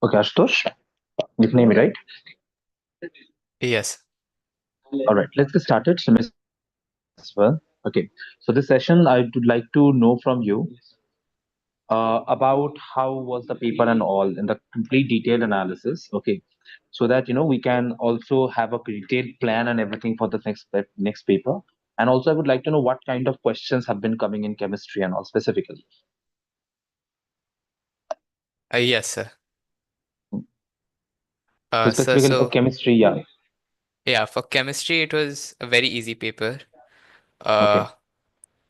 Okay, Ashutosh, nickname me right? Yes. All right, let's get started. Semester as well. Okay, so this session I would like to know from you about how was the paper and all in the complete detailed analysis. Okay, so that we can also have a detailed plan and everything for the next paper. And also, I would like to know what kind of questions have been coming in chemistry and all specifically. Yes, sir. So Uh, so, specifically for so chemistry, yeah. yeah, for chemistry, it was a very easy paper. Uh, Okay,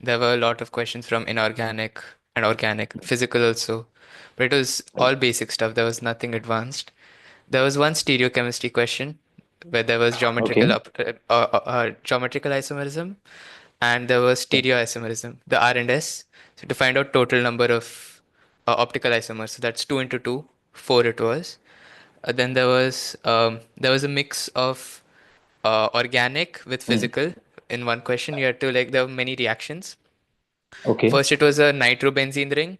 there were a lot of questions from inorganic and organic, physical also, but it was right. all basic stuff. There was nothing advanced. There was one stereochemistry question where there was Okay, geometrical isomerism, and there was okay, stereoisomerism, the R and S. So to find out total number of optical isomers, so that's two into two, four it was. Then there was a mix of organic with mm, physical. In one question, you had to like there were many reactions. okay. First, it was a nitrobenzene ring.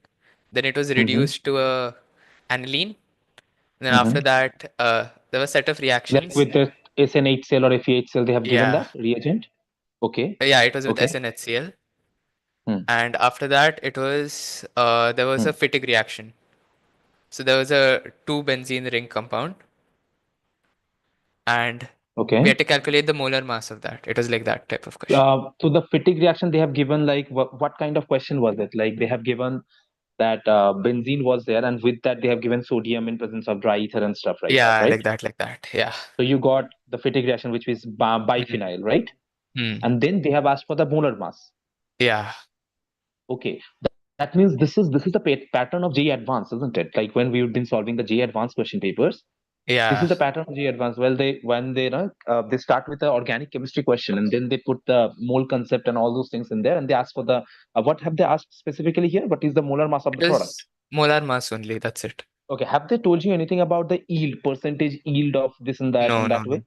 Then it was Mm-hmm. reduced to a aniline. Then after Mm-hmm. that, there were a set of Like reactions. with the SN8 cell or FE8 cell, they have given Yeah, that reagent. Okay. yeah, it was with Okay. SnHCl. Hmm. And after that, it was there was a Hmm. Fittig reaction. So there was a two benzene ring compound, and we Okay. had to calculate the molar mass of that. It was like that type of question. So the fatigue reaction they have given, like what kind of question was it? Like they have given that benzene was there, and with that they have given sodium in presence of dry ether and stuff like that, Yeah, right? like that, like that. Yeah. So you got the fatigue reaction, which is Hmm. biphenyl, right? Hmm. And then they have asked for the molar mass. Yeah. Okay. That means this is the pattern of JEE Advanced, isn't it? Like when we've been solving the JEE Advanced question papers. This Yeah. is the pattern of G advanced. Well, they start with the organic chemistry question and then they put the mole concept and all those things in there and they ask for the what have they asked specifically here? What is the molar mass of the It product? is molar mass only. That's it. Okay, have they told you anything about the yield, percentage yield of this and that No, in no, that way? no,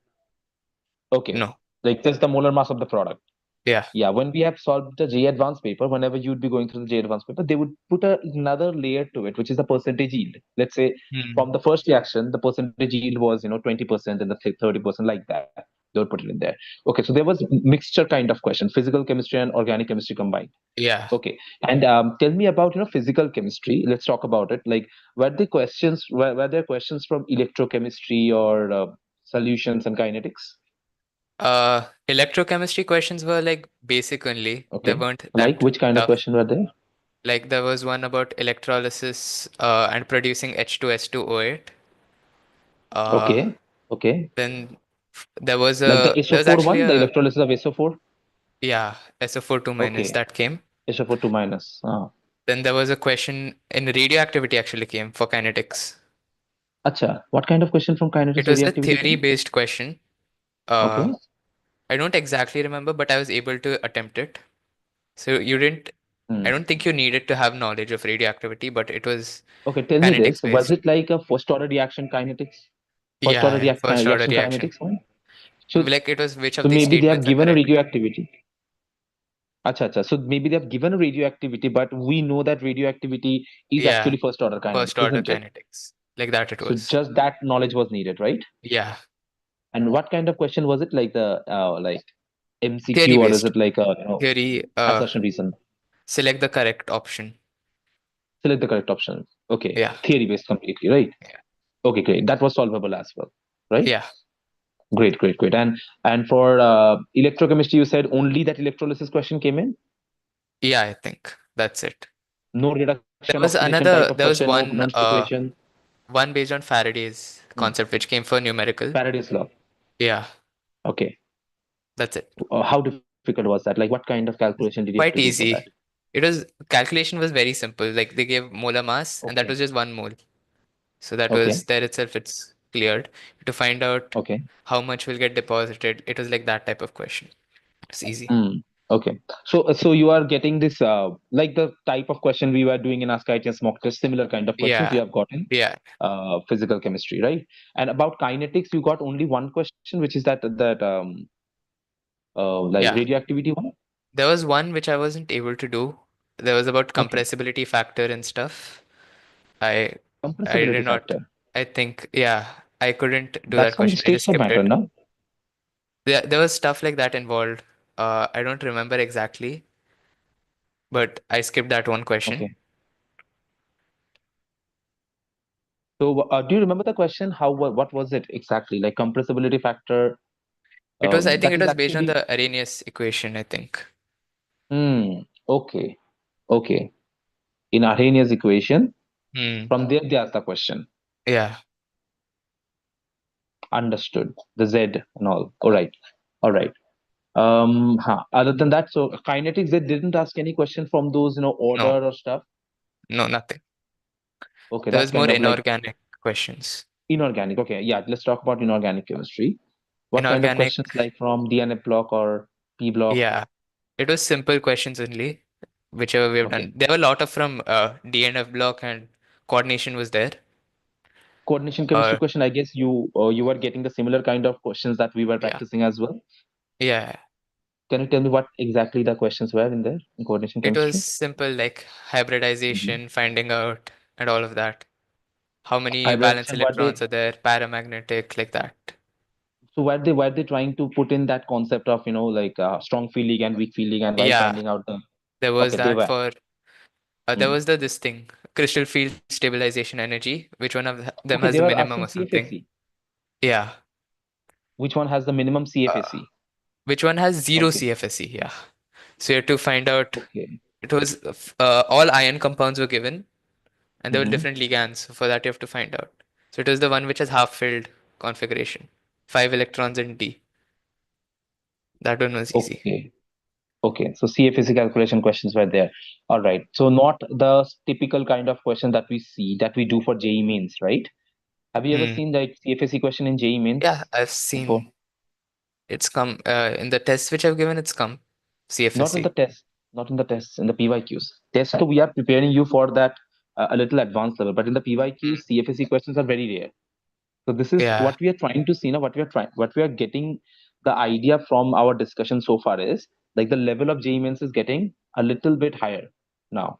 Okay, no. like just the molar mass of the product. Yeah. Yeah, when we have solved the J advanced paper, whenever you'd be going through the J advanced paper, they would put another layer to it, which is the percentage yield. Let's say Hmm. from the first reaction, the percentage yield was 20% and the 30% like that. They would put it in there. Okay, so there was mixture kind of question, physical chemistry and organic chemistry combined. Yeah. Okay, and tell me about physical chemistry. Let's talk about it. Like, were there questions from electrochemistry or solutions and kinetics? Electrochemistry questions were like basic only. They Okay, weren't like that which kind of tough. question were there? Like there was one about electrolysis and producing H2S2O8. Uh, Okay, okay. then Like the there was SO4 actually one, the a electrolysis of SO4. yeah SO4 2 minus Okay, that came. SO4 2 minus. Then there was a question in radioactivity actually came for kinetics. Acha, what kind of question from It kinetics was a radioactivity theory came? based question. Uh, Okay. I don't exactly remember, but I was able to attempt it. So you didn't, I Hmm. don't think you needed to have knowledge of radioactivity, but it was Okay, tell me kinetics this. Was based. it like a first order reaction kinetics? First order Yeah, yeah, first order reaction reaction. kinetics one? So, Like it was which so of these maybe they have statements are given a correct. radioactivity. Acha, acha. So maybe they have given a radioactivity, but we know that radioactivity is Yeah, actually first order first kinetics, order isn't it? kinetics. Like that it So was. just that knowledge was needed, right? Yeah, And what kind of question was it? Like the like theory MCQ or is based. it like a Theory, assertion reason? select the correct option. Select the correct option. Okay, Yeah, theory based completely, right? yeah, Okay, great. That was solvable as well, right? yeah, Great, great, great. And for electrochemistry, you said only that electrolysis question came in. yeah, I think that's it. No reduction There was oxidation type of another, question. there No was non-separation. one based on Faraday's Hmm. concept, which came for numerical. Faraday's law. Yeah, Okay. that's it. How difficult was that? Like, what kind of calculation did you have to do Quite for that? easy. It was calculation was very simple. Like they gave molar mass, and that Okay. was just 1 mole. So that Okay. was there itself. It's cleared to find out Okay. how much will get deposited. It was like that type of question. It's easy. Hmm. Okay. So you are getting this like the type of question we were doing in Ask IT and mock test, similar kind of questions you Yeah, have gotten yeah, physical chemistry, right? And about kinetics, you got only one question, which is that like yeah. radioactivity one. There was one which I wasn't able to do. There was about Okay, compressibility factor and stuff. I I compressibility did not. factor. I think, yeah, I couldn't do That's that from the question. I state just sub skipped matter, it. no? There was stuff like that involved. I don't remember exactly, but I skipped that one question. Okay. So, do you remember the question? What was it exactly? Like compressibility factor. I think That it is was based on actually. the Arrhenius equation, I think. Okay. Okay. In Arrhenius equation, Hmm. from there they ask the question. Yeah. Understood. The Z and all. All right. All right. Other than that, so kinetics, they didn't ask any question from those, No, order or stuff. no, nothing. Okay, There that's was more kind of like inorganic questions. inorganic. Okay, yeah, let's talk about inorganic chemistry. What kind of Inorganic, questions like from DNA block or P block? yeah. It was simple questions only, whichever we have done. Okay. There were a lot of from DNF block and coordination was there. Coordination chemistry Uh, question, I guess you were getting the similar kind of questions that we were yeah, practicing as well. yeah. Can you tell me what exactly the questions were in there in coordination It was chemistry? simple like Mhm. hybridization, finding out, and all of that. How many valence Hybridization, were electrons they are there, paramagnetic, like that. so were they trying to put in that concept of like strong field ligand, weak field ligand while Yeah, finding out the there was okay they that were. for there Mhm. was this thing, crystal field stabilization energy. Which one of them Okay, has they the were minimum asking or something? CFSE. Yeah. Which one has the minimum Uh, CFSE? which one has zero Okay. CFSE? Yeah. So you had to find out. Okay. It was all ion compounds were given, and there were Hmm. different ligands. For that, you have to find out. So it was the one which has half-filled configuration, 5 electrons in D. That one was easy. Okay. Okay. So CFSE calculation questions were there. All right. So not the typical kind of question that we see that we do for JEE mains, right? Have you ever Hmm. seen like CFSE question in JEE Yeah, mains I've before? seen it's come in the tests which I've given. It's come Not in the CFSE. test, not in the tests, in the PYQs. Test, so we are preparing you for that a little advanced level, but in the Hmm. PYQs, CFSE questions are very rare. So this is Yeah. what we are trying to see now. What we are getting the idea from our discussion so far is like the level of JEE Mains is getting a little bit higher now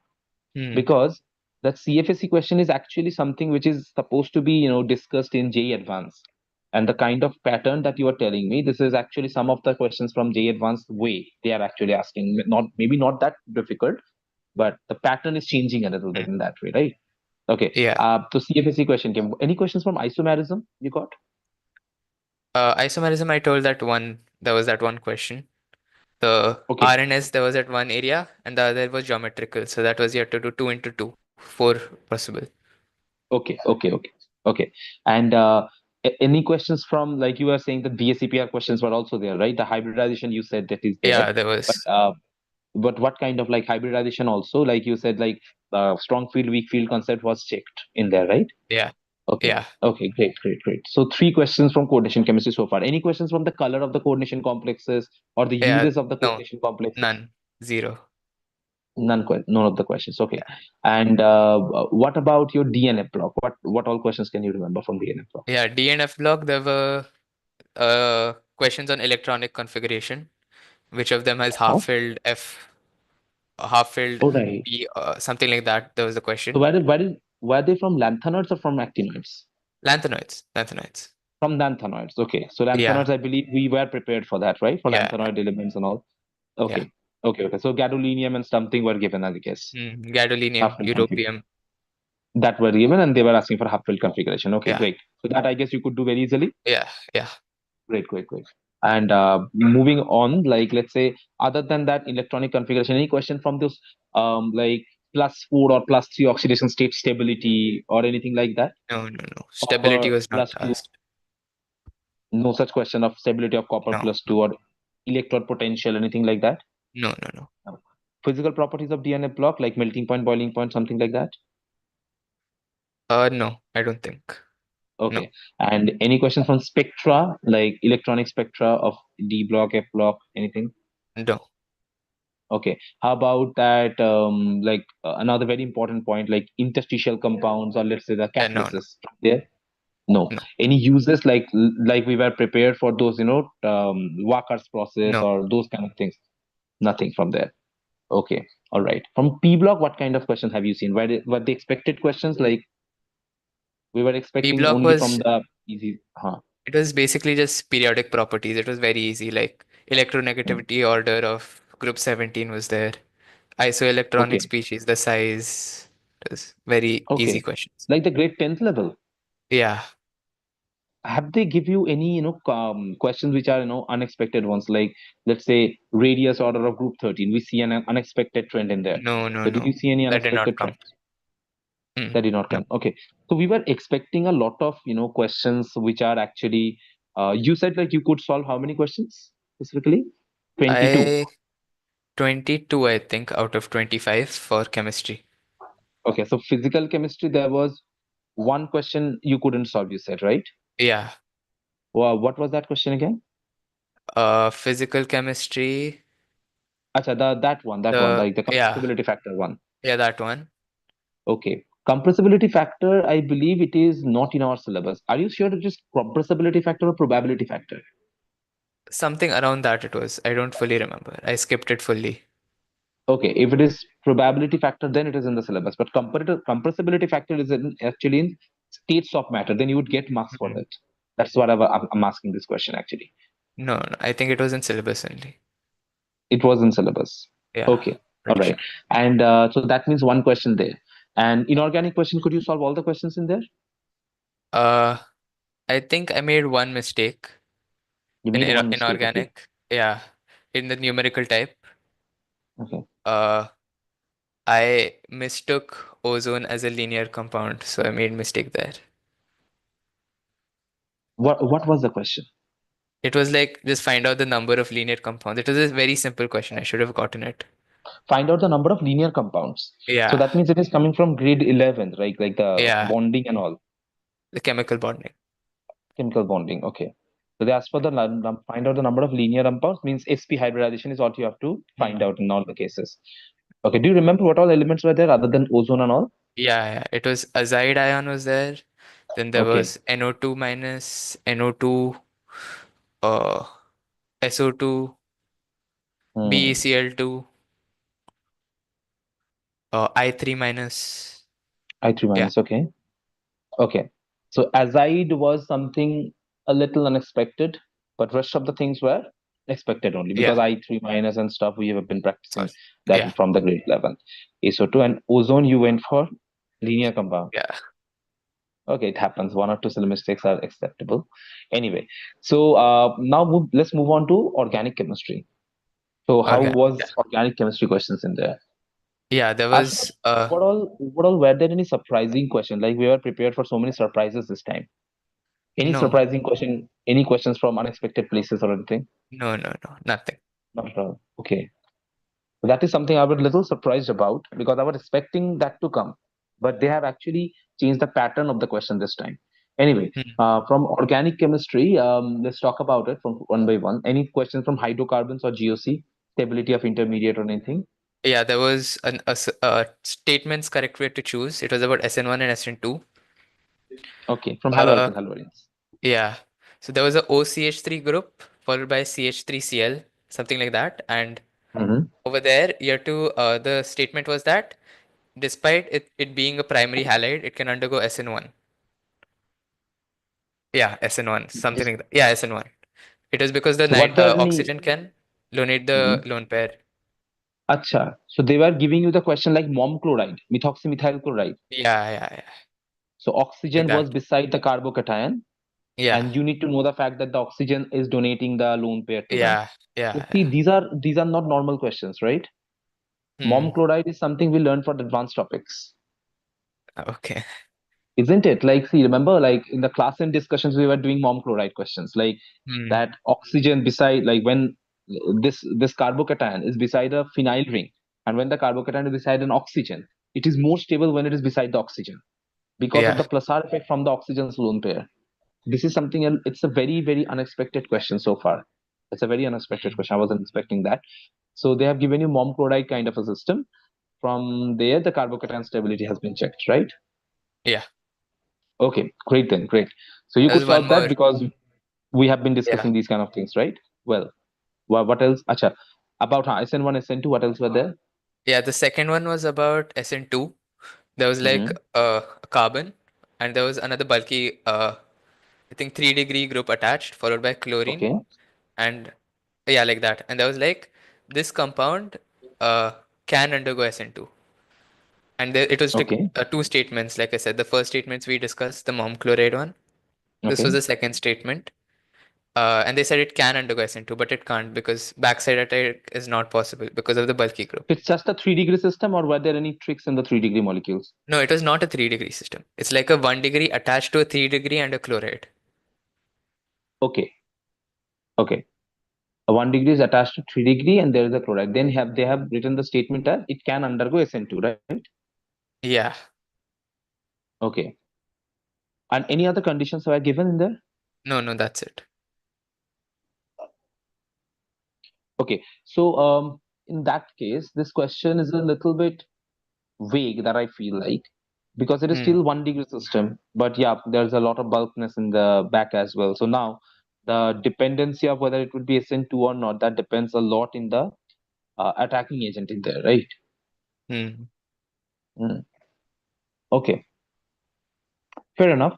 Hmm. because that CFSE question is actually something which is supposed to be discussed in JEE Advanced. And the kind of pattern that you are telling me, this is actually some of the questions from JEE Advanced way they are actually asking. Not maybe not that difficult, but the pattern is changing a little Hmm. bit in that way, right? Okay. Yeah. So CFSE question came. Any questions from isomerism you got? Isomerism. I told that one. There was that one question. The Okay. RNS, there was at one area, and the other was geometrical. So that was you had to do two into two, four possible. Okay. Okay. Okay. Okay. And any questions from like you were saying the DSCPR questions were also there, right? The hybridization you said that is there, Yeah, there but was. what kind of like hybridization also? Like you said, like strong field, weak field concept was checked in there, right? Yeah, Okay. yeah, Okay. Great. Great. Great. So three questions from coordination chemistry so far. Any questions from the color of the coordination complexes or the yeah. uses of the No, coordination complexes? none, zero. None of the questions. Okay. Yeah, And what about your DNF block? What all questions can you remember from DNF block? yeah. D and F block. There were questions on electronic configuration. Which of them has Huh? half-filled F, half-filled All right. B, something like that. There was the So question. were they from lanthanoids or from actinoids? Lanthanoids, lanthanoids. From lanthanoids. Okay. So Yeah, lanthanoids, I believe we were prepared for that, right? For yeah, lanthanoid elements and all. yeah. Okay. Okay. Okay. So gadolinium and something were given, I guess. Gadolinium, Half-filled config europium. that were given, and they were asking for half-filled configuration. Okay, Yeah, great. So that I guess you could do very easily. yeah, yeah. Great, great, great. And moving on, like let's say, other than that electronic configuration, any question from those like +4 or +3 oxidation state stability or anything like that? No, no, no. Stability Copper was not +2, asked. no such question of stability of copper No, +2 or electrode potential, anything like that? no, no, no. No. Physical properties of DNA block, like melting point, boiling point, something like that? No, I don't think. No, Okay. And any question from spectra, like electronic spectra of D block, F block, anything? no. Okay. How about that? Like another very important point, like interstitial compounds, or let's say the No, no, catalysis there. No. no, Any uses like we were prepared for those, Walker's process no. or those kind of things. Nothing from there. Okay. All right. From P block, what kind of questions have you seen? Were the expected questions like? We were B expecting block only from was the easy. Huh. it was basically just periodic properties. It was very easy. Like Hmm. electronegativity order of group 17 was there. Isoelectronic Okay. species, the size. It was very easy Okay. questions. Like the grade 10th level. Yeah. Have they give you any questions which are unexpected ones, like let's say radius order of group 13, we see an unexpected trend in there. No, no, So did no. you see any That did not unexpected come. trends Mm, that did not no. come? Okay, so we were expecting a lot of questions which are actually you said like you could solve how many questions specifically? 22. I 22, I think, out of 25 for chemistry. Okay, so physical chemistry there was one question you couldn't solve, you said, right? Yeah. Well, what was that question again? Physical chemistry. Acha, that one, The like the yeah, compressibility factor one. yeah, that one. Okay. Compressibility factor, I believe it is not in our syllabus. Are you sure it is compressibility factor or probability factor? Something around that it was. I don't fully remember. I skipped it fully. Okay, if it is probability factor, then it is in the syllabus. But compressibility factor is actually in states of matter. Then you would get marks for Mhm. that. That's what I'm asking this question actually. No, no, I think it was in syllabus only. It was in syllabus. Yeah, Okay, all pretty right. sure. And so that means one question there. And inorganic question, could you solve all the questions in there? Uh, I think I made one mistake You in made one mistake. Okay. inorganic. Yeah, in the numerical type. Okay. Uh, I mistook ozone as a linear compound, so I made mistake there. What was the question? It was like just find out the number of linear compounds. It was a very simple question. I should have gotten it. Find out the number of linear compounds. So Yeah, that means it is coming from grade 11, right? Like the yeah, bonding and all, the chemical bonding. chemical bonding. Okay. So they ask for the find out the number of linear compounds means sp hybridization is what you have to find Hmm. out in all the cases. Okay. Do you remember what all elements were there other than ozone and all? Yeah, yeah. It was azide ion was there. Then there Okay. was NO2 minus, NO2, uh, SO2, Hmm. BeCl2, I3 minus. I3 Yeah, minus. Okay. Okay. So azide was something a little unexpected, but rest of the things were expected only because yeah, I3 minus and stuff we have been sorry. practicing that Yeah, from the grade 11. SO2 and ozone you went for linear compound. yeah. Okay, it happens. One or two syllable mistakes are acceptable. Anyway, so now let's move on to organic chemistry. So how Organic. Yeah, was organic chemistry questions in there? yeah. There Ashwat, was what all were there any surprising questions? Like we were prepared for so many surprises this time. Any no, surprising question? Any questions from unexpected places or anything? no, no, no, nothing. Not at all. Okay. That is something I was a little surprised about because I was expecting that to come, but they have actually changed the pattern of the question this time. Anyway, Hmm. from organic chemistry, let's talk about it from one by one. Any questions from hydrocarbons or GOC, stability of intermediate or anything? Yeah, there was statements correct way to choose. It was about SN1 and SN2. Okay, from halogens Uh, and halogens. yeah. So there was a OCH3 group followed by CH3Cl, something like that. And Mm-hmm. over there, you have to, the statement was that despite it being a primary halide, it can undergo SN1. Yeah, SN1, something Just like that. Yeah, SN1. It was because the so, what were any? oxygen can donate the Mhm. lone pair. Acha, so they were giving you the question like mom chloride, methoxymethyl chloride. Yeah, yeah, yeah. So Like oxygen was that. beside the carbocation, Yeah, and you need to know the fact that the oxygen is donating the lone pair to them. yeah, yeah, So see, yeah. these are not normal questions, right? Hmm. Mom chloride is something we learn for the advanced topics, Okay. isn't it? Like, see, remember, like in the class and discussions, we were doing mom chloride questions, like Hmm. that oxygen beside, like when this carbocation is beside a phenyl ring, and when the carbocation is beside an oxygen, it is more stable when it is beside the oxygen because of Yeah. the plus R effect from the oxygen's lone pair. This is something else. It's a very, very unexpected question so far. It's a very unexpected Hmm. question. I wasn't expecting that. So they have given you mom chloride kind of a system. From there, the carbocation stability has been checked, right? Yeah. Okay, great then, great. So you could There's one solve that more. because we have been Yeah. discussing these kind of things, right? Well, what else? Acha, about SN1, SN2, what else were there? Yeah, the second one was about SN2. There was like Mm-hmm. a carbon. and there was another bulky, I think 3-degree group attached, followed by chlorine, Okay. and yeah, like that. And there was like this compound uh, can undergo SN2, and there, it was Okay. two statements. Like I said, the first statements we discussed, the mom chloride one. This was Okay. the second statement. And they said it can undergo SN2, but it can't because backside attack is not possible because of the bulky group. It's just a 3-degree system, or were there any tricks in the 3-degree molecules? No, it was not a 3-degree system. It's like a 1 degree attached to a 3 degree and a chloride. Okay. Okay. A 1 degree is attached to 3 degree, and there is a chloride. Then they have written the statement as it can undergo SN2, right? Yeah. Okay. And any other conditions were given in there? No, no, that's it. Okay. So in that case, this question is a little bit vague that I feel like, because it is Hmm. still 1 degree system, but yeah, there's a lot of bulkness in the back as well. So now the dependency of whether it would be SN2 or not, that depends a lot in the attacking agent in there, right? Hmm. Mm. Okay, fair enough.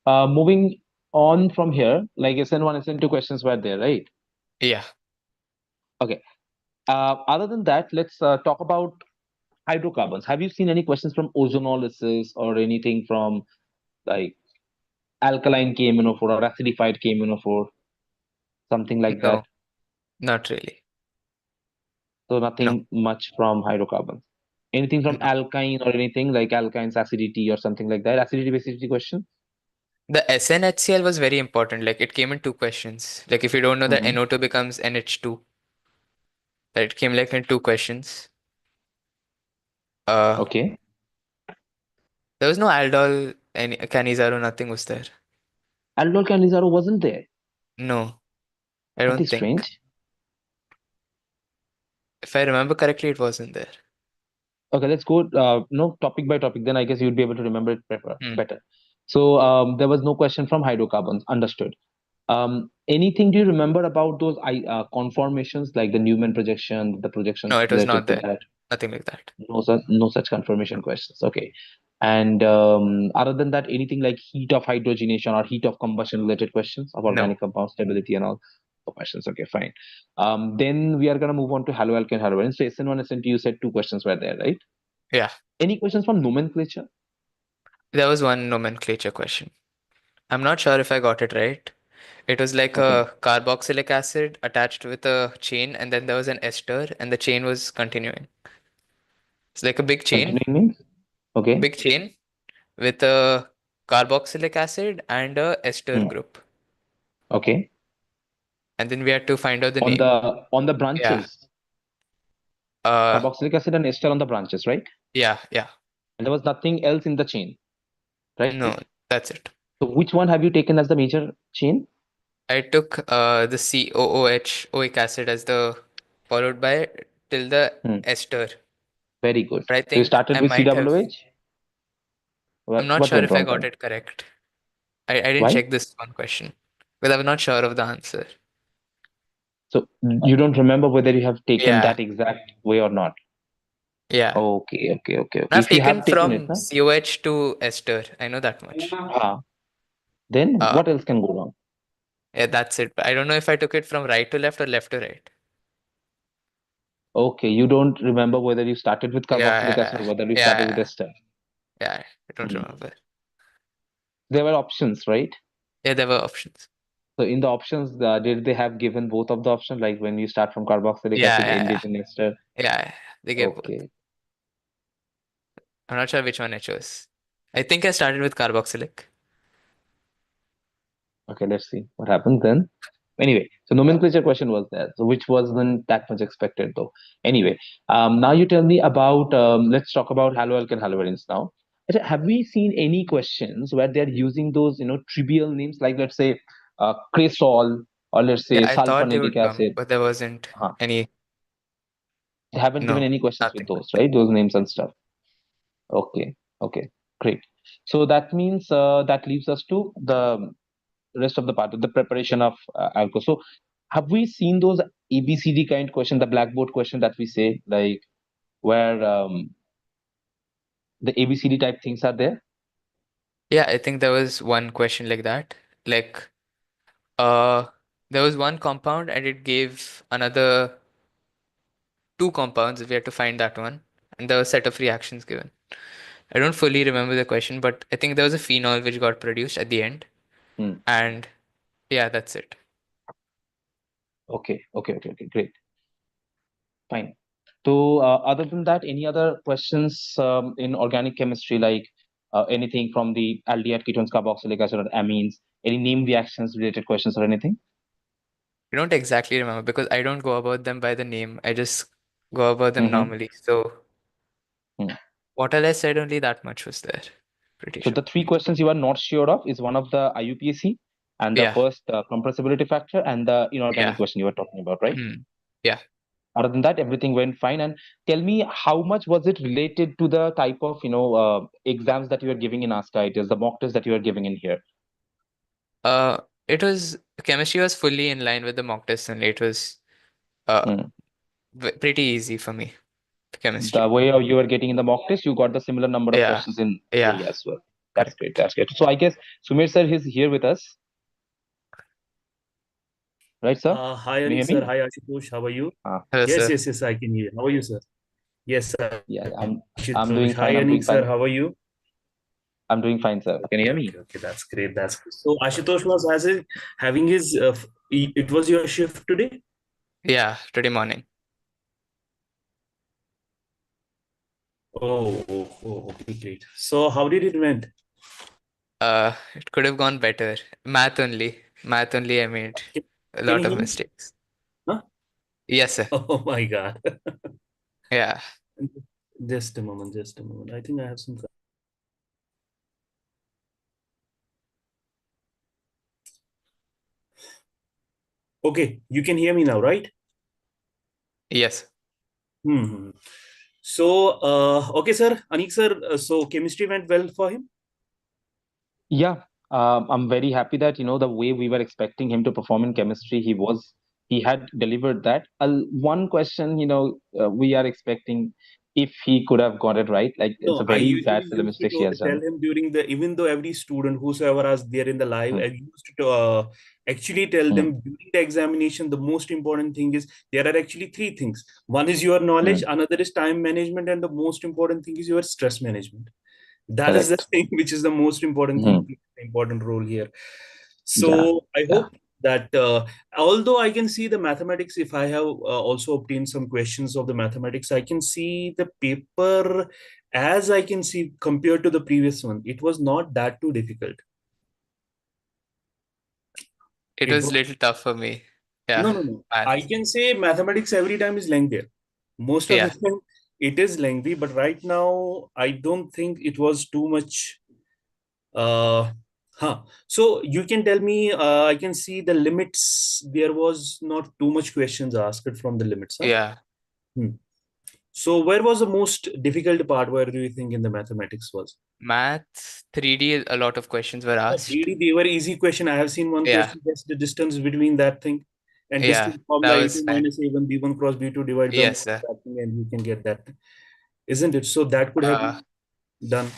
Moving on from here, like SN1, SN2 questions were there, right? Yeah. Okay. Other than that, let's talk about hydrocarbons. Have you seen any questions from ozonolysis or anything from like alkaline KMNO4 or acidified KMNO4, something like that? No, not really. So No, nothing much from hydrocarbons. Anything from no. alkyne or anything like alkyne's acidity or something like that? Acidity basicity question? The SNHCl was very important. Like it came in two questions. Like if you don't know that Hmm. NO2 becomes NH2, that it came like in two questions. Uh, Okay. there was no aldol, any Canizaro, nothing was there. Aldol Canizaro wasn't there. No, I That don't is think. strange. If I remember correctly, it wasn't there. Okay, let's go no topic by topic. Then I guess you'd be able to remember it Hmm. better. So there was no question from hydrocarbons. Understood. Anything do you remember about those conformations like the Newman projection, the projections No, it was related not to there. that? Nothing like that. No such confirmation questions. Okay. And other than that, anything like heat of hydrogenation or heat of combustion related questions of No. organic compound stability and all questions. Okay, fine. Then we are gonna move on to haloalkane halogen. So SN1, SN2, you said two questions were there, right? Yeah. Any questions from nomenclature? There was one nomenclature question. I'm not sure if I got it right. It was like Okay. a carboxylic acid attached with a chain, and then there was an ester, and the chain was continuing. It's like a Continuing means? Okay. big chain with a carboxylic acid and a ester Hmm. group. Okay. And then we had to find out the On name. the Yeah. branches, Uh, carboxylic acid and ester on the branches, right? yeah, yeah. And there was nothing else in the chain, No, right? that's it. So which one have you taken as the major chain? I took the COOH oic acid as the followed by till the Hmm. ester. Very good. But I So you think started I with might have. COOH. I'm not What sure went if I wrong got then? it correct. I didn't Why? check this one question because I was not sure of the answer. So you don't remember whether you have taken Yeah, that exact way or not. yeah. Okay, okay, okay, okay. I've If you taken have taken it, from huh? COH to ester. I know that much. Then Uh, what else can go wrong? yeah, that's it. I don't know if I took it from right to left or left to right. Okay, you don't remember whether you started with carboxylic acid Yeah, or whether you started with yeah, ester. yeah. I don't Hmm. remember. There were options, right? Yeah, there were options. So in the options, did they have given both of the options? Like when you start from carboxylic Yeah, acid, yeah, end yeah. it in ester. Yeah, they gave both. Okay, I'm not sure which one I chose. I think I started with carboxylic. okay. Let's see what happens then. Anyway, so nomenclature question was there, so which wasn't that much expected though. Anyway, now you tell me about. Let's talk about haloalkane haloarenes now. Have we seen any questions where they're using those trivial names like let's say cresol or let's Yeah, say I thought they sulfonic would come, acid? but there wasn't Uh, any. they haven't given No, any questions with nothing. those, right? Those names and stuff. Okay, okay, great. So that means that leaves us to the rest of the part of the preparation of alcohol. So have we seen those ABCD kind question, the blackboard question that we say, like where the ABCD type things are there? Yeah, I think there was one question like that. Like, uh, there was one compound and it gave another two compounds. We had to find that one, and there was a set of reactions given. I don't fully remember the question, but I think there was a phenol which got produced at the end, Hmm. and yeah, that's it. Okay, great, fine. So, other than that, any other questions in organic chemistry, like anything from the aldehyde ketones, carboxylic acid, or amines, any name reactions related questions or anything? I don't exactly remember because I don't go about them by the name. I just go about them Mm-hmm. normally. So what all I said, only that much was there. Pretty So sure. the three questions you are not sure of is one of the IUPAC and the Yeah, first compressibility factor and the inorganic yeah, question you were talking about, right? hmm, yeah. Other than that, everything went fine. And tell me, how much was it related to the type of exams that you are giving in ASCA? The mock test that you are giving in here. Uh, it was chemistry was fully in line with the mock test, and it was uh Hmm. pretty easy for me. The Chemistry. way you were getting in the mock test, you got the similar number of Yeah, questions in yeah, JEE as well. That's correct. great. That's great. So I guess Sumir sir is here with us, right, sir? Hi, Can you Anik hear sir. me? Hi, Ashutosh. How are you? Uh, Hello, Yes, sir. yes, yes, I can hear. How are you, sir? Yes, yeah, I'm Ashutosh. doing Hi, fine. I'm Anik doing sir. fine. How are you? I'm doing fine, sir. Can you Okay, hear okay, me? okay. That's great. That's great. So Ashutosh was having his. It was your shift today. Yeah, today morning. Okay, great. So how did it went? It could have gone better. Math only. Math only. I made Can, a can you lot of hear me? mistakes. Huh? Yes, sir. Oh my God. Yeah. Just a moment. Just a moment. I think I have some. Okay, you can hear me now, right? Yes. Hmm. So, okay, sir. Anik sir. So chemistry went well for him. Yeah, I'm very happy that the way we were expecting him to perform in chemistry, he had delivered that. One question, we are expecting if he could have got it right. Like it's No, a I very bad usually silly used to mistake he has tell done. him during the, even though every student, whosoever was there in the live, Hmm, I used to actually tell hmm, them during the examination, the most important thing is there are actually three things. One is your knowledge, hmm, another is time management, and the most important thing is your stress management. That is the correct. thing which is the most important thing, Hmm, important role here. yeah, So I yeah. hope that although I can see the mathematics, if I have also obtained some questions of the mathematics, I can see the paper as I can see compared to the previous one. It was not that too difficult. It It was was little tough for me. no, Yeah. no, no. I Math. can say mathematics every time is lengthier. Most of the Yeah. time it is lengthy, but right now I don't think it was too much. Uh, So you can tell me, I can see the limits. There was not too much questions asked from the limits, huh? Yeah. Hmm. So where was the most difficult part? Where do you think in the mathematics was? Math 3D, a lot of questions were Oh, asked. 3D, they were easy question. I have seen one Yeah. question, guess the distance between that thing. And Yeah. distance formula That A2 was fine. minus A1 B1 cross B2 divide by Yes, mod sir. that thing and you can get that. Isn't it? So that could have Uh, been done.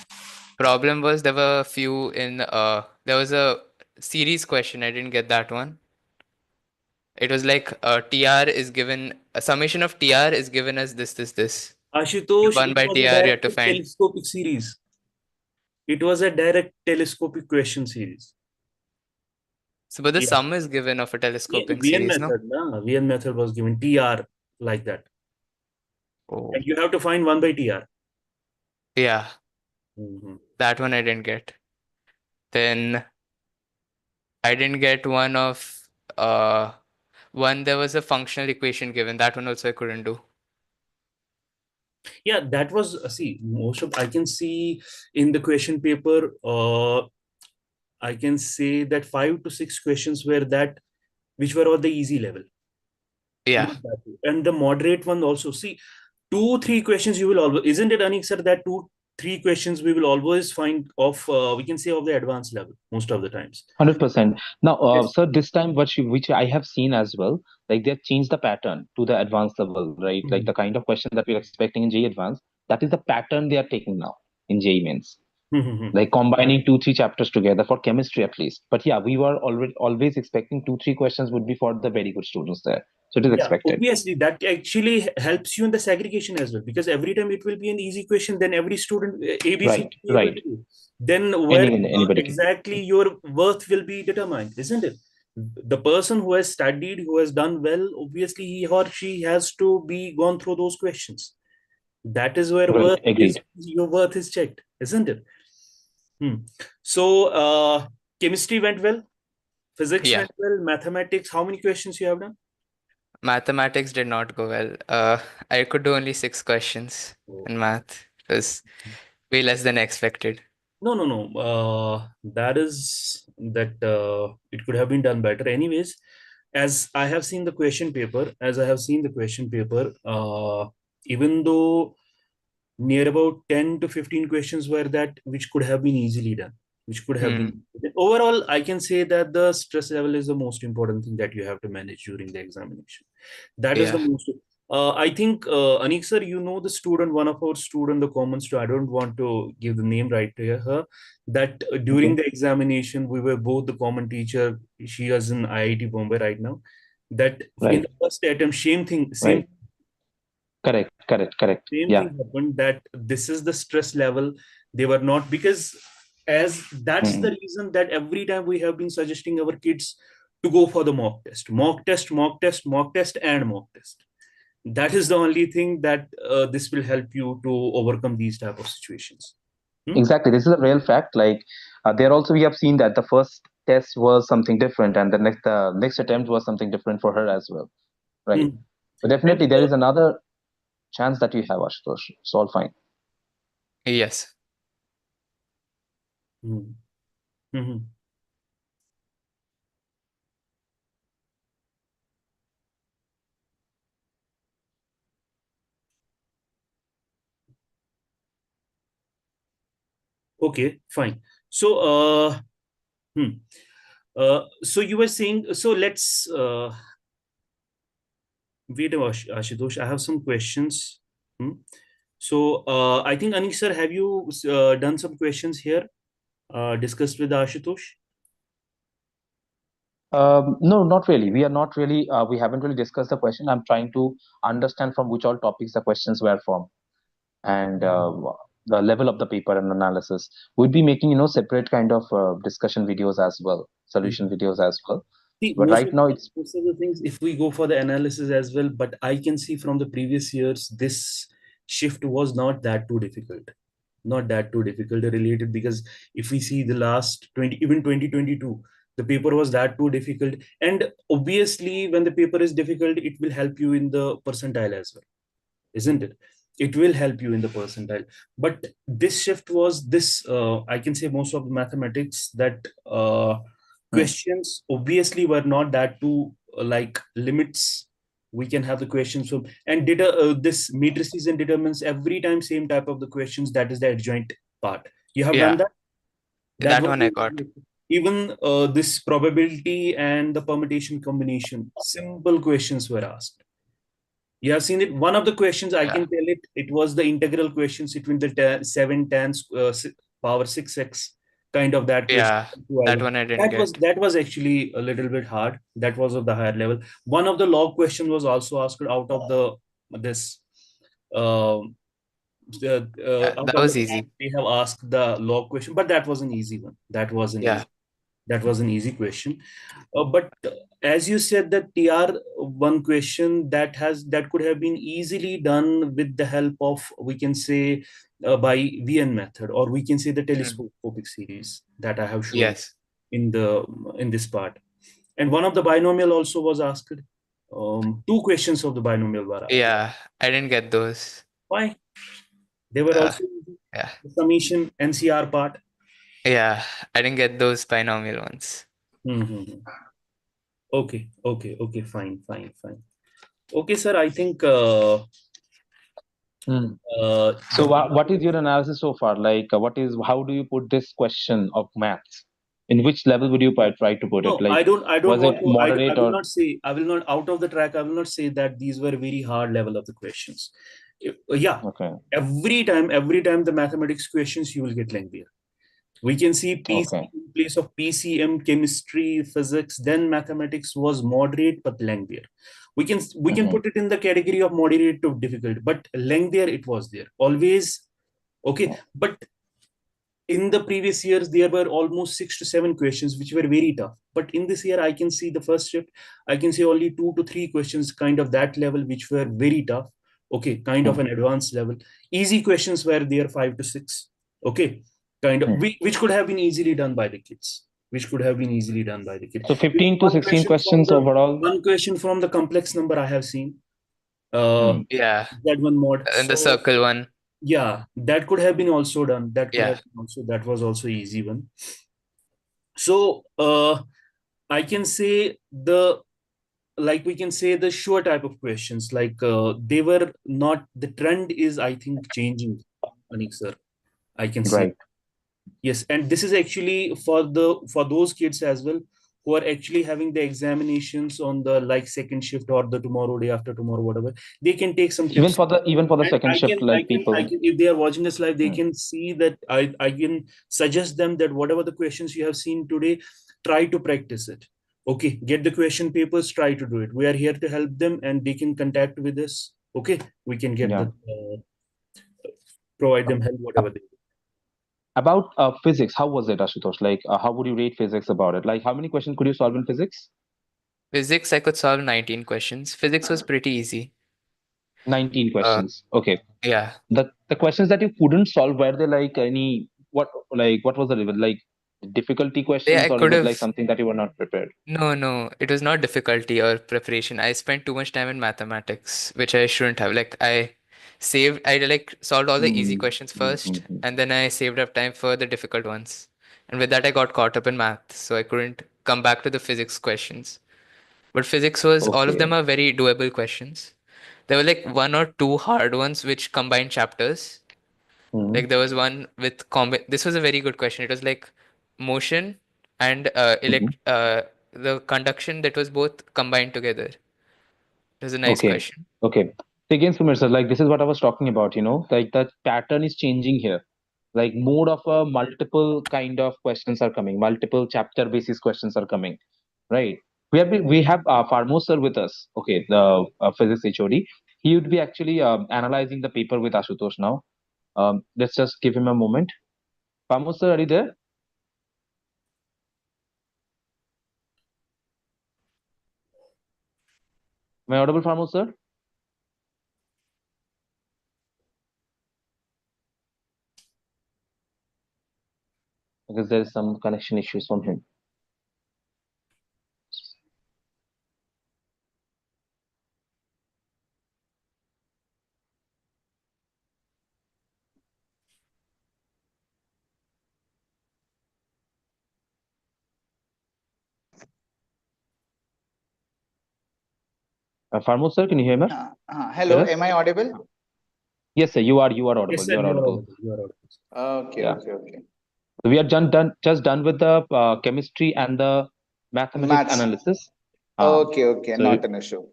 Problem was there were a few in there was a series question. I didn't get that one. It was like TR is given a summation of TR is given as this. Ashutosh, One it by was a TR you have direct to find. telescopic series. It was a direct telescopic question series. So but the Yeah. sum is given of a telescoping VN series, no? method, na? VN method was given TR like that. Oh. And you have to find 1 by TR. Yeah, Mhm. that one I didn't get. Then I didn't get one of uh one there was a functional equation given. That one also I couldn't do. Yeah, that was, see, most of, I can see in the question paper, I can say that 5 to 6 questions were that, which were of the easy level. Yeah, Not that. And the moderate one also. See, 2, 3 questions you will always, isn't it, Anik sir, that 2, 3 questions we will always find of, we can say of the advanced level most of the times. 100%. Now, Yes. sir, this time, which I have seen as well, like they've changed the pattern to the advanced level, right? Like Mhm. the kind of question that we're expecting in JEE Advanced, that is the pattern they are taking now in JEE Mains. like combining 2 3 chapters together for chemistry at least. But yeah, we were already always expecting 2 3 questions would be for the very good students there, so it is Yeah, expected. obviously that actually helps you in the segregation as well, because every time it will be an easy question, then every student ABC Right, will be able right. to do. Then where Anybody can. exactly your worth will be determined, isn't it? The person who has studied, who has done well, obviously he or she has to be gone through those questions. That is where Right, worth is, agreed. your worth is checked, isn't it? Hmm. So chemistry went well, physics Yeah. went well, mathematics. How many questions you have done? Mathematics did not go well. I could do only 6 questions Oh. in math. It was way less than expected. No, no, no. That is that it could have been done better. Anyways, as I have seen the question paper, even though near about 10 to 15 questions were that which could have been easily done, which could have been Hmm. overall, I can say that the stress level is the most important thing that you have to manage during the examination. That is the Yeah. most. I think, Anik sir, you know the student, one of our student, the common student. I don't want to give the name right to her. That during Okay. the examination, we were both the common teacher. She is in IIT Bombay right now. That in Right, the first attempt, right. Correct, correct, correct. same Yeah. thing happened, that this is the stress level. They were not, because as that's the Mm. reason that every time we have been suggesting our kids to go for the mock test, mock test, mock test, mock test, and mock test. That is the only thing that this will help you to overcome these type of situations. Hmm? Exactly. This is a real fact. Like there also we have seen that the first test was something different, and the next attempt was something different for her as well. Right. Hmm. But And definitely there is another chance that you have, Ashutosh. It's all fine. Yes. hmm. Hmm. Okay, fine. So hmm. So you were saying, so let's wait, Ashutosh, I have some questions. Hmm. So I think, Anik sir, have you done some questions here, discussed with Ashutosh? No, not really. We are not really. We haven't really discussed the question. I'm trying to understand from which all topics the questions were from, and the level of the paper and analysis. We'd be making, separate kind of discussion videos as well, solution Mhm. videos as well. See, But right now, it's most of the things, if we go for the analysis as well, but I can see from the previous years, this shift was not that too difficult. Not that too difficult related, because if we see the last 20, even 2022, the paper was that too difficult. And obviously, when the paper is difficult, it will help you in the percentile as well, isn't it? It will help you in the percentile. But this shift was this, I can say most of the mathematics that hmm, questions obviously were not that too like limits. We can have the questions from, and data, this matrices and determines every time same type of the questions, that is the adjoint part. You have done Yeah. that. That That was one I got. even this probability and the permutation combination, simple questions were asked. You have seen it. One of the questions I Yeah. can tell it. It was the integral questions between the 7 tan power 6x, kind of that question. Yeah. That one I didn't get. That was actually a little bit hard. That was of the higher level. One of the log question was also asked out of the this. Um Yeah. out That of the was easy. they have asked the log question, but that was an easy one. Yeah. That was an easy question. But as you said, that TR one question that could have been easily done with the help of, we can say, by VN method, or we can say the Hmm. telescopic series that I have shown Yes. in the in this part. And one of the binomial also was asked. Two questions of the binomial were asked. Yeah. I didn't get those. Why? They were Uh, also easy. yeah. The summation NCR part. Yeah. I didn't get those binomial ones. Mm-hmm. Okay, okay, okay, fine, fine, fine. Okay, sir, I think hmm. So, the what is your analysis so far? Like, how do you put this question of maths? In which level would you try to put it? no, Like, I don't was it want to. I moderate will or not say. I will not out of the track. I will not say that these were very hard level of the questions. Yeah, okay? every time the mathematics questions you will get lengthier. We can see PC Okay. in place of PCM, chemistry, physics, then mathematics was moderate but lengthier. We can Mm-hmm. put it in the category of moderate to difficult, but lengthier it was there. Always okay. But in the previous years, there were almost 6 to 7 questions which were very tough. But in this year, I can see the first shift, I can see only 2 to 3 questions, kind of that level, which were very tough. Okay, kind of an advanced level. Easy questions were there, 5 to 6. Okay, kind of which could have been easily done by the kids. Which could have been easily done by the kids. So 15 to 16 questions overall. One question from the complex number I have seen. Uh, Mm. Yeah. that one mod. And the So circle one. yeah, that could have been also done. That could Yeah. have been also, that was also easy one. So I can say the, like we can say the sure type of questions, like they were not, the trend is I think changing, Anik sir. I can see. Right. Yes, and this is actually for those kids as well who are actually having the examinations on the like second shift or the tomorrow, day after tomorrow, whatever. They can take some Even tips. for the And second shift, like I people. can, if they are watching this live, they Mm. can see that I can suggest them that whatever the questions you have seen today, try to practice it. Okay, get the question papers, try to do it. We are here to help them, and they can contact with us. Okay, we can get Yeah. the provide them help whatever they. About physics, how was it, Ashutosh? Like, how would you rate physics about it? Like, how many questions could you solve in physics? Physics, I could solve 19 questions. Physics was pretty easy. 19 Uh, questions. Okay. yeah. The questions that you couldn't solve, were they like any, what was the level? Like difficulty Yeah, questions, I or is could it like have. something that you were not prepared? No, no, it was not difficulty or preparation. I spent too much time in mathematics, which I shouldn't have. Like I like solved all the easy Mm, questions mm, first, mm, mm. and then I saved up time for the difficult ones. And with that, I got caught up in math, so I couldn't come back to the physics questions. But physics was, all of them Okay. are very doable questions. There were like one or two hard ones which combined chapters. Mm, Like there was one with this was a very good question. It was like motion and mhm. the conduction that was both combined together. It was a nice Okay. question. Okay. So again, Sumir sir, like this is what I was talking about, like the pattern is changing here. Like more of a multiple kind of questions are coming, multiple chapter basis questions are coming, right? We have Farmo sir with us. Okay, the physics HOD. He would be actually analyzing the paper with Ashutosh now. Let's just give him a moment. Farmo sir, are you there? Am I audible, Farmo sir? Because there is some connection issues from him. Farmo sir, can you hear me? Hear Hello, us? am I audible? Yes, sir. You are Yes, audible. sir, You are you are audible. audible. You are audible. Okay, Yeah. okay, okay. So we are just done with the chemistry and the mathematics Maths. analysis. Okay, okay, So not an issue.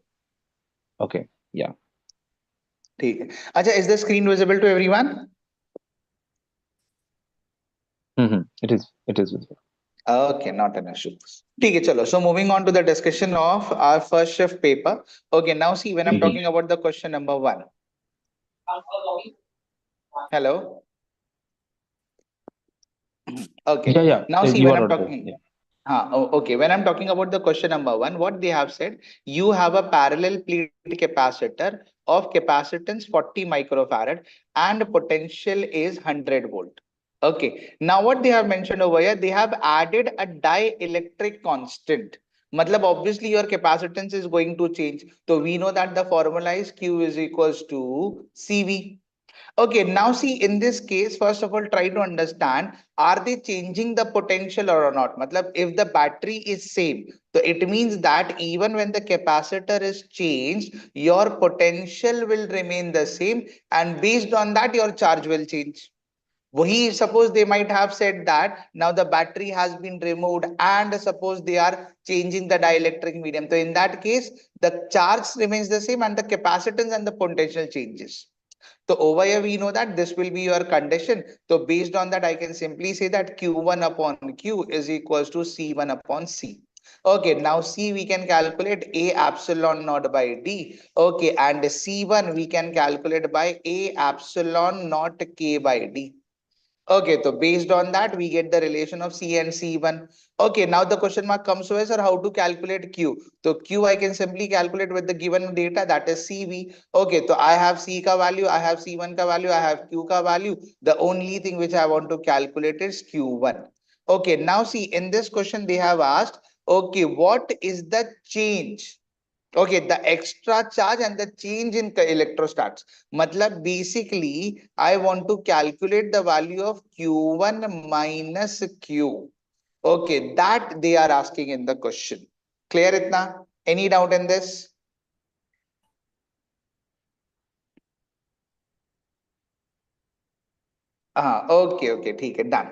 okay, yeah. ठीक है. Acha, is the screen visible to everyone? It is visible. Okay, not an issue. ठीक है, चलो. So moving on to the discussion of our first shift paper. Okay, now see when I'm Mhm. talking about the question number one. Hello. Yeah, Okay. yeah. Now see You when are I'm audible. talking. Yeah. Okay, when I'm talking about the question number one, what they have said, you have a parallel plate capacitor of capacitance 40 microfarad and potential is 100 volt. Okay, now what they have mentioned over here, they have added a dielectric constant. Matlab, obviously your capacitance is going to change. So we know that the formula is Q is equals to CV. Okay, now see in this case, first of all, try to understand, are they changing the potential or not? Matlab, if the battery is same, so it means that even when the capacitor is changed, your potential will remain the same, and based on that, your charge will change. Wahi, suppose they might have said that now the battery has been removed and suppose they are changing the dielectric medium. So in that case, the charge remains the same and the capacitance and the potential changes. So over here, we know that this will be your condition. So based on that, I can simply say that Q1 upon Q is equals to C1 upon C. Okay, now C we can calculate A epsilon naught by D. Okay, and C1 we can calculate by A epsilon naught K by D. Okay, so based on that, we get the relation of C and C1. Okay, now the question mark comes to us, sir, how to calculate Q? So Q I can simply calculate with the given data, that is CV. Okay, so I have C ka value, I have C1 ka value, I have Q ka value. The only thing which I want to calculate is Q1. Okay, now see, in this question they have asked, okay, what is the change? Okay, the extra charge and the change in electrostats. Matlab basically, I want to calculate the value of Q1 minus Q. Okay, that they are asking in the question. Clear itna? Any doubt in this? Okay, okay, ठीक है, done.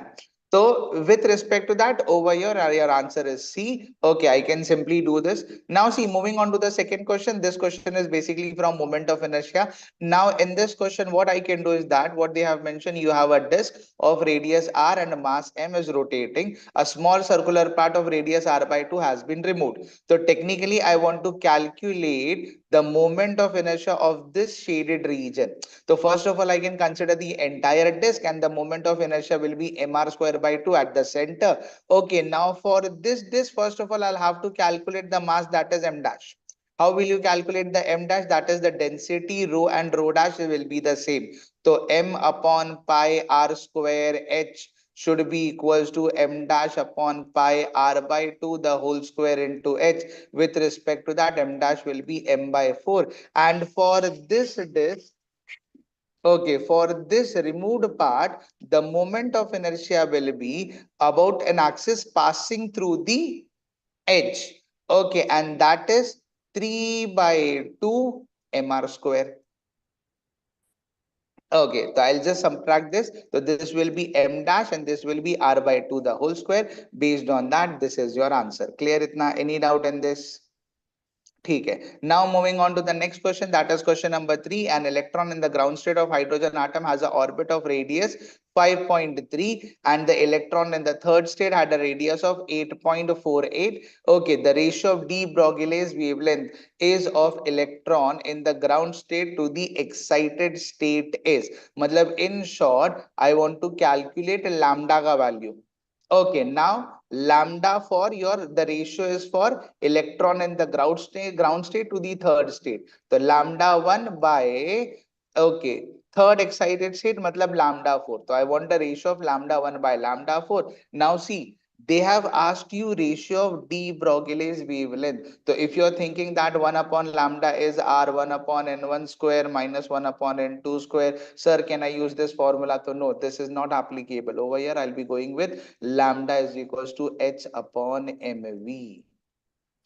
So with respect to that, over here, your answer is C. Okay, I can simply do this. Now see, moving on to the second question. This question is basically from moment of inertia. Now in this question, what I can do is that what they have mentioned, you have a disk of radius R and mass M is rotating. A small circular part of radius R by 2 has been removed. So technically, I want to calculate the moment of inertia of this shaded region. So first of all, I can consider the entire disk and the moment of inertia will be mr square by 2 at the center. Okay, now for this disk, first of all, I'll have to calculate the mass, that is m dash. How will you calculate the m dash? That is the density, rho and rho dash will be the same. So m upon pi r square h should be equals to m dash upon pi r by 2 the whole square into h. With respect to that, m dash will be m by 4. And for this disk, okay, for this removed part, the moment of inertia will be about an axis passing through the edge. Okay, and that is 3 by 2 mr square. Okay, so I'll just subtract this. So this will be m dash and this will be r by 2 the whole square. Based on that, this is your answer. Clear itna? Any doubt in this? ठीक है. Now moving on to the next question, that is question number 3. An electron in the ground state of hydrogen atom has an orbit of radius 5.3 and the electron in the third state had a radius of 8.48. Okay, the ratio of de Broglie's wavelength is of electron in the ground state to the excited state is. Matlab in short, I want to calculate lambda ka value. Okay, now lambda for your, the ratio is for electron in the ground state to the third state. So lambda 1 by, okay, third excited state matlab lambda 4. So I want the ratio of lambda 1 by lambda 4. Now see, they have asked you ratio of de Broglie's wavelength. So if you're thinking that 1 upon lambda is r 1 upon n1 square minus 1 upon n2 square, sir, can I use this formula? So no, this is not applicable. Over here, I'll be going with lambda is equals to h upon mv.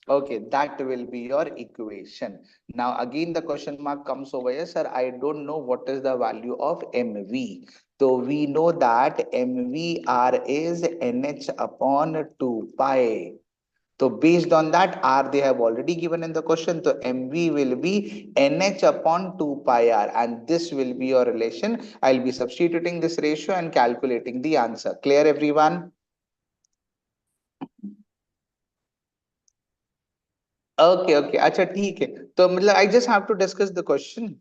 Okay, that will be your equation. Now again the question mark comes over here, sir, I don't know what is the value of mv. So we know that mvr is nh upon 2 pi. So based on that, R they have already given in the question. So MV will be NH upon 2 pi R, and this will be your relation. I'll be substituting this ratio and calculating the answer. Clear everyone? Okay, okay. Acha, ठीक है. तो मतलब I just have to discuss the question.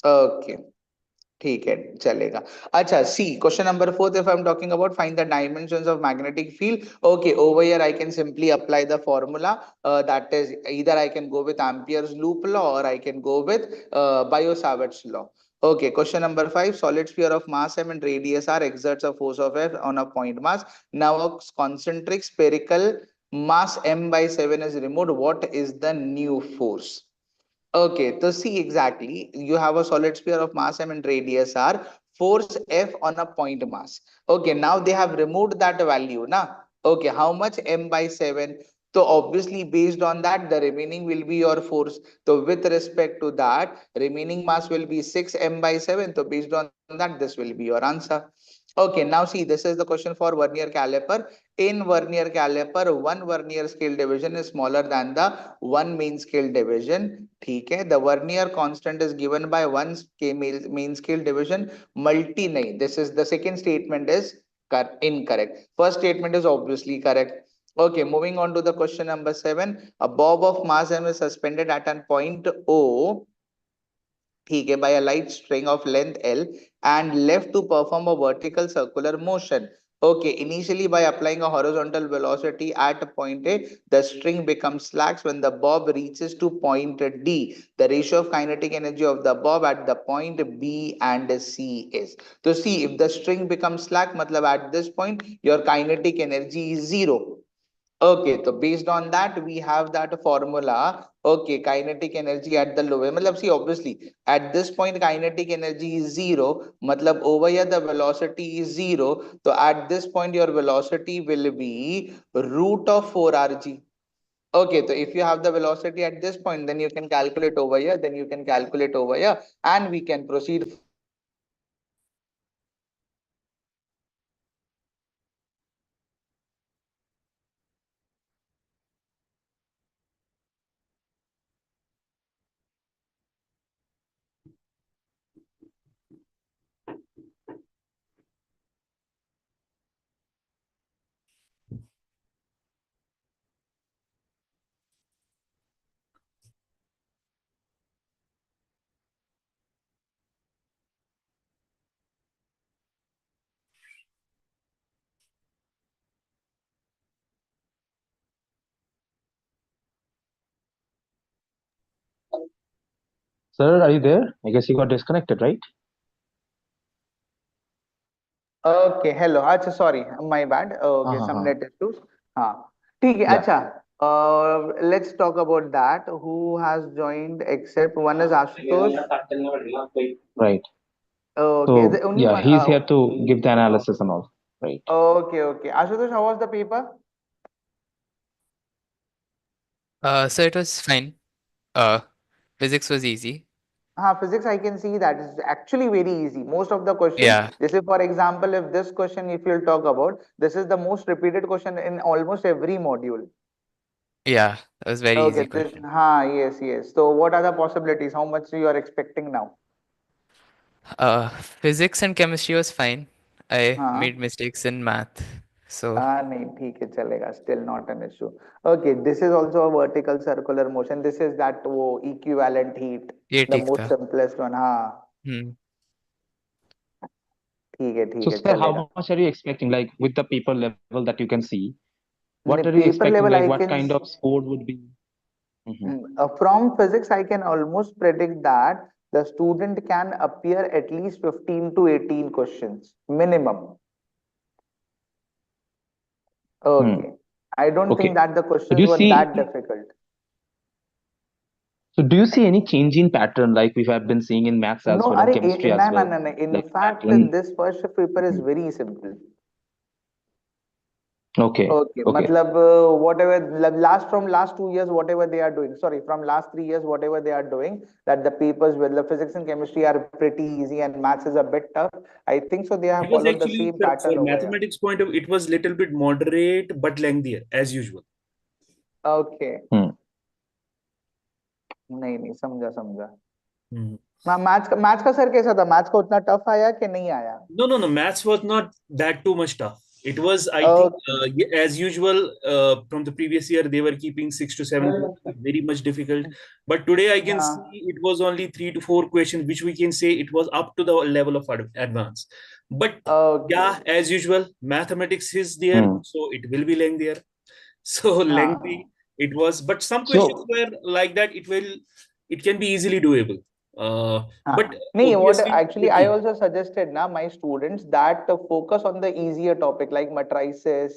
Okay. ठीक है, चलेगा. अच्छा, see, question number 4, if I'm talking about find the dimensions of magnetic field. Okay, over here I can simply apply the formula. That is either I can go with Ampere's loop law or I can go with Biot-Savart's law. Okay, question number 5. Solid sphere of mass m and radius r exerts a force of F on a point mass. Now a concentric spherical mass m by 7 is removed. What is the new force? Okay, so see exactly, you have a solid sphere of mass m and radius r, force F on a point mass. Okay, now they have removed that value, na? Okay, how much m by 7? So obviously based on that, the remaining will be your force. So with respect to that, remaining mass will be 6m/7. So based on that, this will be your answer. Okay, now see, this is the question for vernier caliper. In vernier caliper, one vernier scale division is smaller than the one main scale division. Okay, the vernier constant is given by one main scale division. Multi nahi. This is the second statement is incorrect. First statement is obviously correct. Okay, moving on to the question number 7. A bob of mass m is suspended at an point O, okay, by a light string of length L and left to perform a vertical circular motion. Okay, initially by applying a horizontal velocity at a point A, the string becomes slack when the bob reaches to point D. The ratio of kinetic energy of the bob at the point B and C is. So see, if the string becomes slack, matlab at this point, your kinetic energy is zero. Okay, so based on that, we have that formula. Okay, kinetic energy at the lower. Matlab, see, obviously, at this point, kinetic energy is zero. Matlab, over here, the velocity is zero. So at this point, your velocity will be root of 4rg. Okay, so if you have the velocity at this point, then you can calculate over here, then you can calculate over here, and we can proceed further. Okay, moving on to the question number 8. Sir, are you there? I guess you got disconnected, right? Okay, hello. Acha, sorry, my bad. Okay, some Uh-huh. net issues. हाँ ठीक है. Yeah. अच्छा, let's talk about that. Who has joined except one is Ashutosh. Right. Okay, the So only yeah, one. he's here to give the analysis and all. Right. Okay, okay. Ashutosh, how was the paper? So it was fine. Uh, Physics was easy. Physics, I can see that is actually very easy. Most of the questions, Yeah, this is for example, if this question, if you'll talk about, this is the most repeated question in almost every module. yeah, it was very Okay, easy this, question. yes, yes. So what are the possibilities? How much you are expecting now? Physics and chemistry was fine. I हाँ made mistakes in math. So नहीं ठीक है चलेगा, still not an issue. Okay, this is also a vertical circular motion. This is that वो equivalent heat, ये the ठीक most था. simplest one. हाँ Hmm. ठीक So है sir, चलेगा. how much are you expecting, like with the paper level that you can see? What are you Paper expecting? level Like I what can kind of score would be? Mhm. from physics I can almost predict that the student can appear at least 15 to 18 questions minimum. Hmm. Okay, I don't think Okay. that the So do questions you were that see? difficult. So do you see any change in pattern like we have been seeing in maths as No, well and अरे chemistry no, as no, well? no, no. In Like fact, pattern. this first paper is Mhm. very simple. Okay. Okay, Okay. matlab whatever last from last 2 years, whatever they are doing. Sorry, from last 3 years, whatever they are doing, that the papers with the physics and chemistry are pretty easy and maths is a bit tough. I think so. They have It was followed the actually same for pattern over here. mathematics point of it was little bit moderate but lengthier as usual. Okay, Hmm. नहीं नहीं समझा समझा. Hmm. Maths का sir कैसा था? Maths का उतना tough आया कि नहीं आया? No. Maths was not that too much tough. It was, I think, Okay. as usual, from the previous year, they were keeping 6 to 7 questions, very much difficult. But today, I can see हाँ. it was only 3 to 4 questions, which we can say it was up to the level of advance. But Okay. yeah, as usual, mathematics is there, Hmm. so it will be lengthier. So lengthy हाँ. it was, but some questions So were like that. It can be easily doable. But हाँ नहीं what obviously actually I tricky. also suggested ना my students that focus on the easier topic like matrices,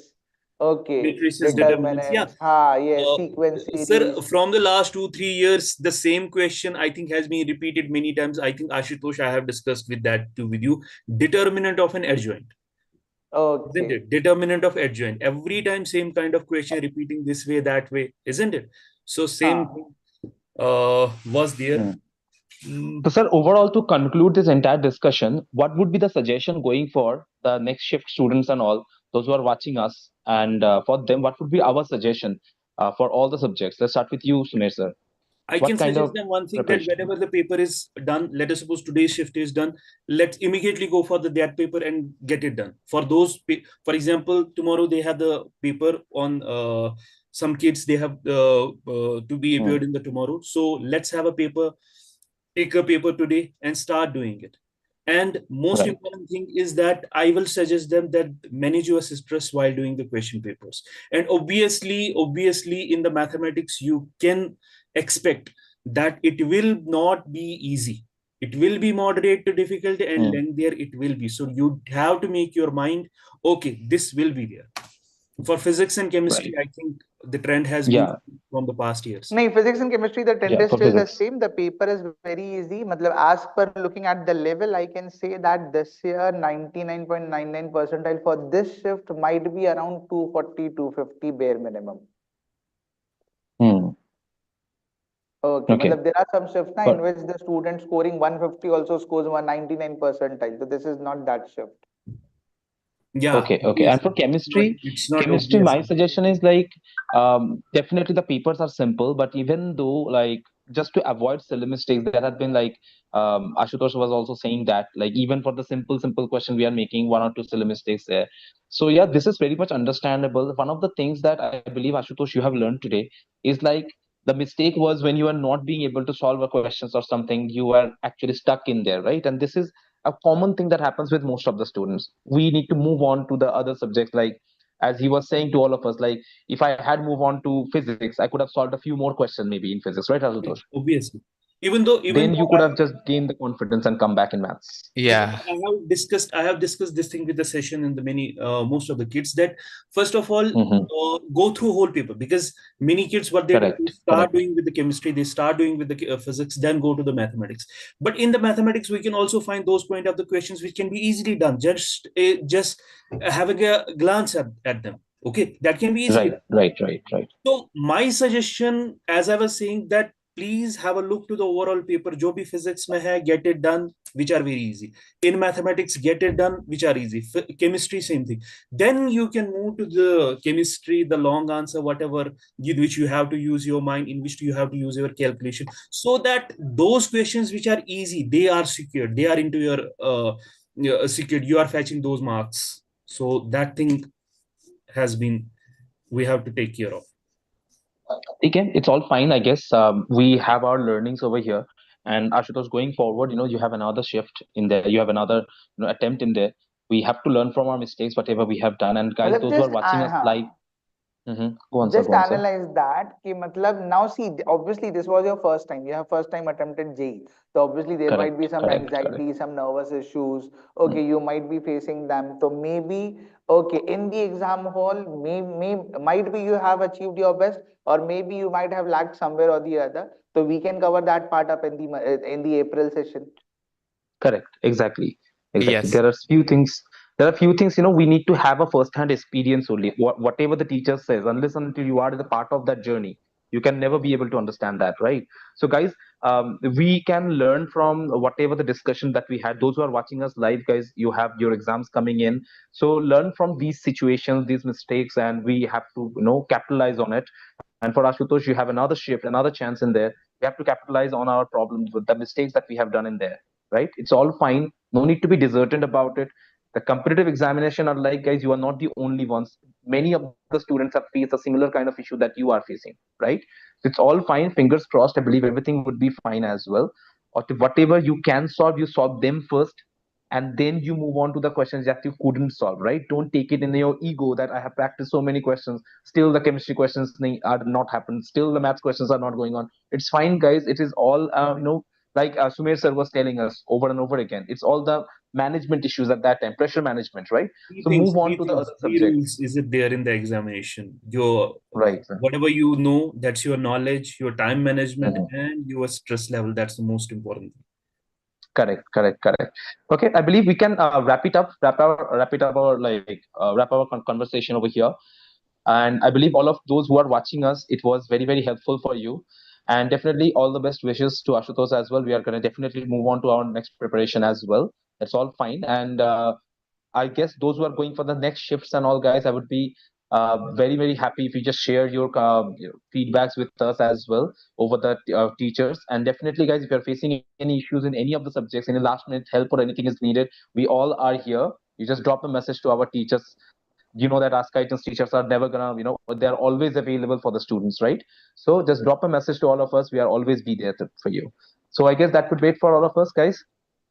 okay, Matrices, determinants. Yeah. determinants, हाँ, yes, Uh, sequence Sir, series. from the last 2 3 years, the same question I think has been repeated many times. I think Ashutosh, I have discussed with that too with you. Determinant of an adjoint. isn't Okay. it? Determinant of adjoint. Every time, same kind of question repeating this way, that way, isn't it? So same Huh. thing was there. Hmm. Mm, So, sir, overall, to conclude this entire discussion, what would be the suggestion going for the next shift students and all those who are watching us? And for them, what would be our suggestion for all the subjects? Let's start with you, Sumer, sir. I What can kind suggest of them one thing, that preparation? whenever the paper is done, let us suppose today's shift is done, let's immediately go for that paper and get it done. For those, for example, tomorrow they have the paper on some kids, they have to be Hmm. appeared in the tomorrow. So let's have a paper, take a paper today and start doing it. And most Right. important thing is that I will suggest them that manage your stress while doing the question papers. And obviously, in the mathematics, you can expect that it will not be easy. It will be moderate to difficult, and Hmm. lengthier it will be. So you have to make your mind, okay, this will be there. For physics and chemistry, Right. I think the trend has been Yeah. from the past years. No, physics and chemistry, the trend Yeah. is For still the physics. same. The paper is very easy. Matlab, as per looking at the level, I can say that this year 99.99 percentile for this shift might be around 240, 250 bare minimum. Hmm. Okay, Okay. matlab, there are some shifts na, in But which the student scoring 150 also scores 199 percentile. So this is not that shift. Yeah, okay, okay. And for obviously. chemistry, It's not chemistry, obvious. my suggestion is like definitely the papers are simple, but even though like just to avoid silly mistakes, there have been like Ashutosh was also saying that like even for the simple question, we are making one or two silly mistakes there. So yeah, this is very much understandable. One of the things that I believe Ashutosh you have learned today is like the mistake was when you are not being able to solve a questions or something, you are actually stuck in there, right? And this is a common thing that happens with most of the students. We need to move on to the other subjects, like as he was saying to all of us, like if I had moved on to physics, I could have solved a few more questions maybe in physics, right, Yeah, Asutosh? obviously. Even Then though you could have just gained the confidence and come back in maths. Yeah. I have discussed this thing with the session and the many most of the kids, that first of all, Hmm. go through whole paper, because many kids what they do, they Correct, start correct. doing with the chemistry, they start doing with the physics, then go to the mathematics. But in the mathematics, we can also find those kind of the questions which can be easily done, just having a glance at them. Okay, that can be easily Right, done. right, right, right. So my suggestion, as I was saying, that please have a look to the overall paper. जो भी physics में है, get it done, which are very easy. In mathematics, get it done, which are easy. Chemistry, same thing. Then you can move to the chemistry, the long answer, whatever, in which you have to use your mind, in which you have to use your calculation, so that those questions which are easy, they are secured. They are into your secured. You are fetching those marks. So that thing has been, we have to take care of. Again, it's all fine, I guess. We have our learnings over here. And Ashutosh, going forward, you have another shift in there. You have another, attempt in there. We have to learn from our mistakes, whatever we have done. And guys, Matlab, those who are watching us live, go on, sir, just go on, sir. analyze that कि मतलब now see, obviously this was your first time, you have first time attempted JEE, so obviously there might be Correct, some correct, correct. anxiety, some nervous issues. Mm. Okay, you might be facing them, so maybe okay in the exam hall, might be you have achieved your best, or maybe you might have lagged somewhere or the other, so we can cover that part up in the April session. Correct. Exactly. Exactly. Yes. There are few things, we need to have a first-hand experience only. Whatever the teacher says, unless and until you are the part of that journey, you can never be able to understand that, right? So, guys, we can learn from whatever the discussion that we had. Those who are watching us live, guys, you have your exams coming in. So, learn from these situations, these mistakes, and we have to, capitalize on it. And for Ashutosh, you have another shift, another chance in there. We have to capitalize on our problems with the mistakes that we have done in there, right? It's all fine. No need to be disheartened about it. The competitive examination are like, guys, you are not the only ones. Many of the students have faced a similar kind of issue that you are facing, right? So it's all fine. Fingers crossed. I believe everything would be fine as well. Or whatever you can solve, you solve them first, and then you move on to the questions that you couldn't solve, right? Don't take it in your ego that I have practiced so many questions, still the chemistry questions are not happened, still the maths questions are not going on. It's fine, guys. It is all like Sumer sir was telling us over and over again, it's all the management issues at that time, pressure management, right? So move on to the other Three subjects. rules is it there in the examination. Your Right, sir. whatever you know, that's your knowledge, your time management, Mhm. and your stress level. That's the most important thing. Correct. Okay, I believe we can wrap our conversation over here. And I believe all of those who are watching us, it was very, very helpful for you. And definitely all the best wishes to Ashutosh as well. We are going to definitely move on to our next preparation as well. That's all fine. And I guess those who are going for the next shifts and all, guys, I would be very, very happy if you just share your feedbacks with us as well over the teachers. And definitely, guys, if you're facing any issues in any of the subjects, any last minute help or anything is needed, we all are here. You just drop a message to our teachers. You know that Ask Guidance teachers are never gonna, they're always available for the students, right? So just drop a message to all of us. We are always be there for you. So I guess that would wait for all of us, guys.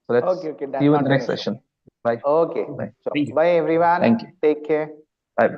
So let's Okay, see done. you in the Not an next issue. session. Bye. Okay. Bye. Thank So you. bye Thank everyone. you. Take care. Bye.